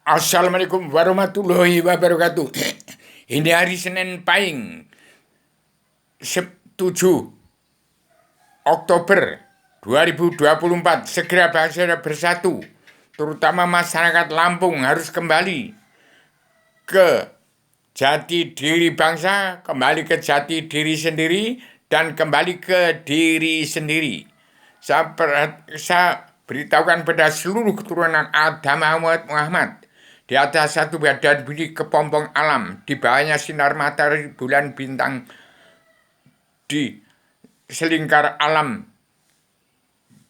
Assalamualaikum warahmatullahi wabarakatuh. Ini hari Senin Pahing 7 Oktober 2024. Segera bangsa bersatu, terutama masyarakat Lampung harus kembali ke jati diri bangsa, kembali ke jati diri sendiri, dan kembali ke diri sendiri. Saya beritahukan pada seluruh keturunan Adam Muhammad di atas satu badan bumi kepompong alam, di bawahnya sinar matahari, bulan, bintang, di selingkar alam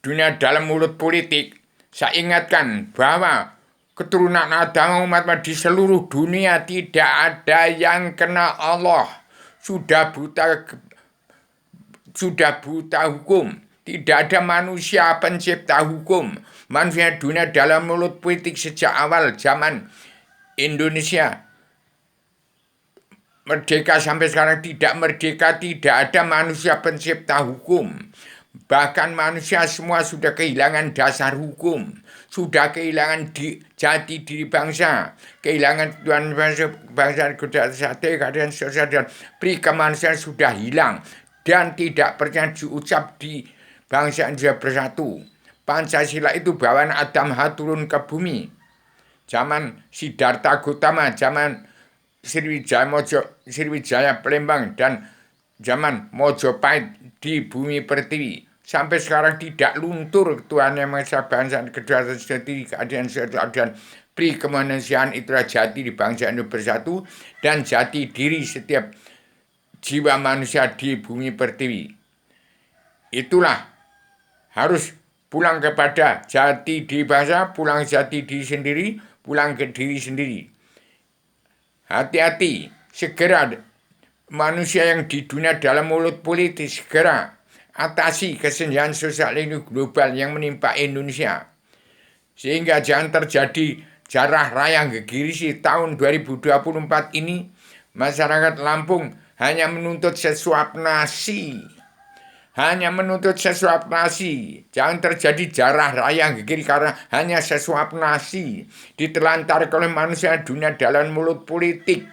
dunia dalam mulut politik. Saya ingatkan bahwa keturunan Adam umat di seluruh dunia tidak ada yang kenal Allah. Sudah buta hukum. Tidak ada manusia pencipta hukum. Manusia dunia dalam mulut politik sejak awal zaman Indonesia merdeka sampai sekarang tidak merdeka, tidak ada manusia pencipta hukum. Bahkan manusia semua sudah kehilangan dasar hukum, sudah kehilangan jati diri bangsa, kehilangan tujuan bangsa, keadaan sosial dan pri kemanusiaan sudah hilang dan tidak pernah diucap di bangsa Indonesia bersatu. Pancasila itu bawaan Adam turun ke bumi. Zaman Siddhartha Gautama, zaman Sriwijaya Palembang, dan zaman Mojopahit di bumi pertiwi. Sampai sekarang tidak luntur Tuhan Yang Maha Esa, bangsa kedua sendiri, keadaan sosial dan pri kemanusiaan itulah jati di bangsa Indonesia bersatu dan jati diri setiap jiwa manusia di bumi pertiwi. Itulah harus pulang kepada jati diri bangsa, pulang jati diri sendiri, pulang ke diri sendiri. Hati-hati, segera manusia yang di dunia dalam mulut politik segera atasi kesenjangan sosial ini global yang menimpa Indonesia. Sehingga jangan terjadi jarah rayang gegirisi tahun 2024 ini. Masyarakat Lampung hanya menuntut sesuap nasi. Hanya menuntut sesuap nasi. Jangan terjadi jarah rayang gegiri karena hanya sesuap nasi. Ditelantarkan oleh manusia dunia dalam mulut politik.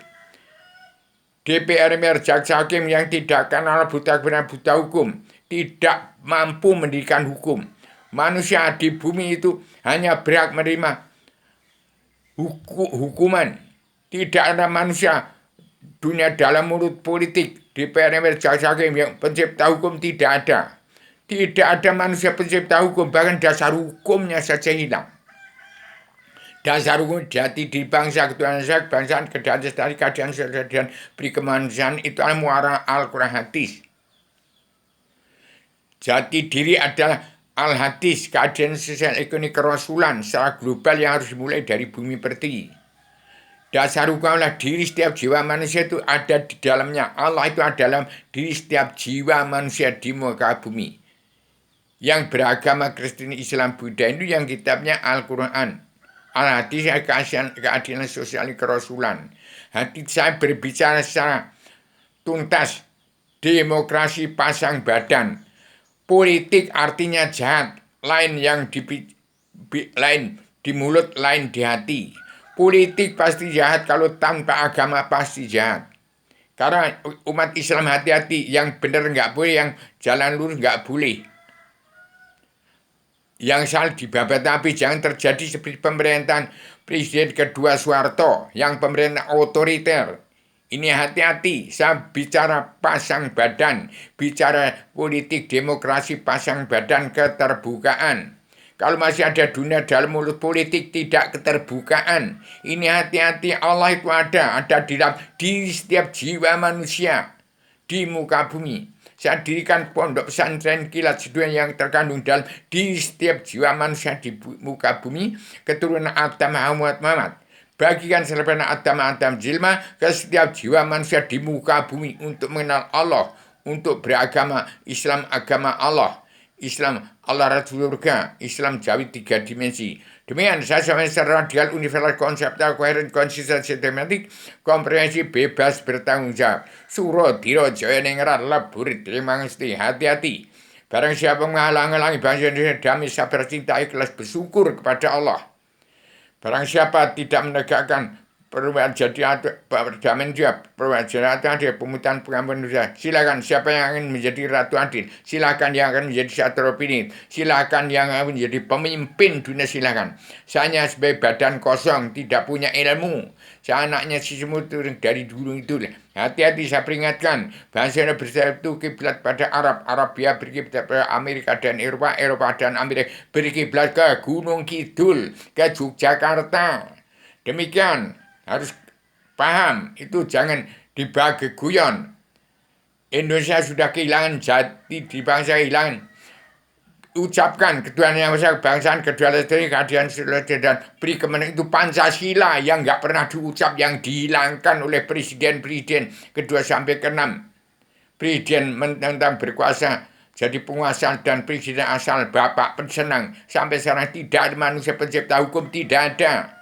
DPR, MPR, jaksa hakim yang tidak kenal buta kebenaran, buta hukum, tidak mampu mendirikan hukum. Manusia di bumi itu hanya berhak menerima hukuman. Tidak ada manusia dunia dalam mulut politik, DPR, MPR, jaksa hakim yang pencipta hukum tidak ada. Tidak ada manusia pencipta hukum, bahkan dasar hukumnya saja hilang. Dasar hukum jati diri bangsa, ketuhanan kebangsaan, keadaan lestari, keadaan sosial dan perkemanusiaan itu adalah muara Al-Quran hadis. Jati diri adalah al-hadis, keadaan sosial ekonomi kerasulan secara global yang harus dimulai dari bumi pertiwi. Dasar hukum adalah diri setiap jiwa manusia itu ada di dalamnya. Allah itu ada dalam diri setiap jiwa manusia di muka bumi. Yang beragama Kristen, Islam, Buddha itu yang kitabnya Al-Quran. Al-hadis keadilan sosial kerasulan. Hati saya berbicara secara tuntas. Demokrasi pasang badan. Politik artinya jahat. Lain yang lain di mulut, lain di hati. Politik pasti jahat, kalau tanpa agama pasti jahat. Karena umat Islam hati-hati, yang benar nggak boleh, yang jalan lurus nggak boleh. Yang salah dibabat tapi jangan terjadi seperti pemerintahan Presiden kedua Soeharto yang pemerintah otoriter. Ini hati-hati, saya bicara pasang badan, bicara politik demokrasi pasang badan keterbukaan. Kalau masih ada dunia dalam mulut politik tidak keterbukaan. Ini hati-hati, Allah itu ada di dalam diri setiap jiwa manusia di muka bumi. Saya dirikan pondok pesantren Kilat Seduhan yang terkandung dalam di setiap jiwa manusia di muka bumi, keturunan Adam Muhammad. Bagikan serapana Adam Jilma ke setiap jiwa manusia di muka bumi untuk mengenal Allah, untuk beragama Islam, agama Allah. Islam Allah Rasul surga, Islam Jawi 3 dimensi. Demikian saya sampai secara radial universal konseptual koheren konsisten sistematik komprehensif bebas bertanggung jawab. Suro diro jaya nengerat lebur terima ngesti hati-hati. Barang siapa menghalang-halangi bangsa Indonesia damai sabar cinta ikhlas bersyukur kepada Allah. Barang siapa tidak menegakkan perdamaian dia, perwajaran adil, pemutusan pengampunan dosa. Silakan siapa yang ingin menjadi ratu adil. Silakan yang akan menjadi satria pinit. Silakan yang akan menjadi pemimpin dunia, silakan. Saya hanya sebagai badan kosong, tidak punya ilmu. Saya anaknya si semut dari dulu itu. Hati-hati, saya peringatkan. Bangsa Indonesia itu kiblat pada Arab. Arabia berkiblat pada Amerika dan Eropa. Eropa dan Amerika berkiblat ke Gunung Kidul, ke Yogyakarta. Demikian. Harus paham, itu jangan dibagi guyon. Indonesia sudah kehilangan jati di bangsa, kehilangan. Ucapkan ketuhanan yang besar, kebangsaan, kedaulatan, keadilan, kesetaraan, dan beri kemenangan. Itu Pancasila yang nggak pernah diucap, yang dihilangkan oleh presiden-presiden kedua sampai keenam. Presiden tentang berkuasa, jadi penguasa dan presiden asal bapak pensenang. Sampai sekarang tidak ada manusia pencipta hukum, tidak ada.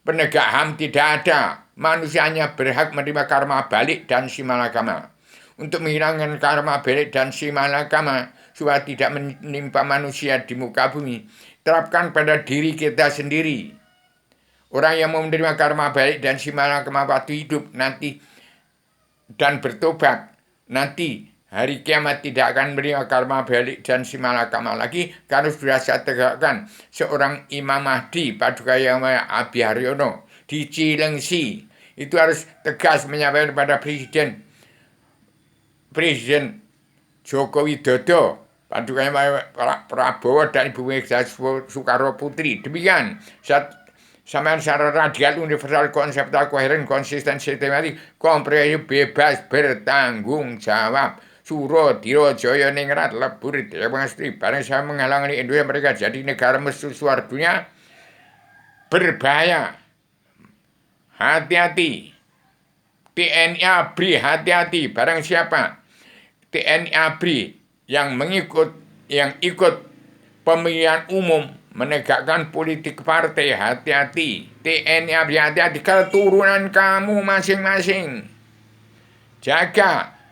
Penegak HAM tidak ada. Manusianya berhak menerima karma balik dan si malakama. Untuk menghilangkan karma balik dan si malakama supaya tidak menimpa manusia di muka bumi, terapkan pada diri kita sendiri. Orang yang mau menerima karma balik dan si malakama waktu hidup nanti dan bertobat, nanti hari kiamat tidak akan menerima karma balik dan si malakama lagi, karena sudah saya tegakkan seorang Imam Mahdi Paduka Yang Mulia Abi Haryono di Cilengsi. Itu harus tegas menyampaikan kepada Presiden Joko Widodo, Paduka Yang Mulia Prabowo dan Ibu Megawati Soekarno Putri. Demikian sampean secara radial, universal, konseptual, koheren, konsisten, sistematik, komprehensif, bebas, bertanggung jawab. Suro, Diro, Joyo, Ningrat, Lebur, Dewangstri, barang saya menghalangi Indonesia mereka jadi negara musuh suar dunia, berbahaya. Hati-hati. TNI ABRI, hati-hati. Barang siapa TNI ABRI yang ikut pemilihan umum, menegakkan politik partai, hati-hati. TNI ABRI, hati-hati. Keturunan kamu masing-masing. Jaga.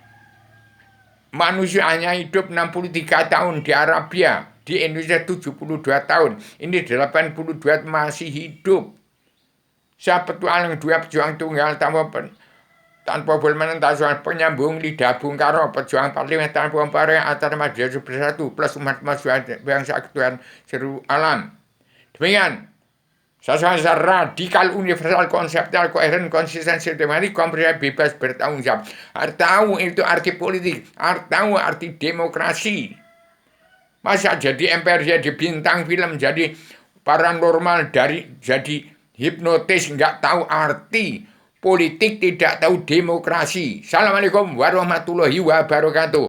Manusia hanya hidup 63 tahun di Arabia, di Indonesia 72 tahun. Ini 82 masih hidup. Saya petualang dua pejuang tunggal tanpa bermenentang, penyambung lidah Bung Karno, pejuang parlimen tanpa umpara antara manusia bersatu plus umat manusia bangsa ketuhanan seluruh alam. Demikian. Saya radikal, universal, konseptual, koheren, konsisten, sistematik, komprehensif, bebas, bertanggung jawab. Harus tahu itu arti politik, harus tahu arti demokrasi. Masa jadi MPR, jadi bintang film, jadi paranormal, jadi hipnotis, nggak tahu arti politik, tidak tahu demokrasi. Assalamualaikum warahmatullahi wabarakatuh.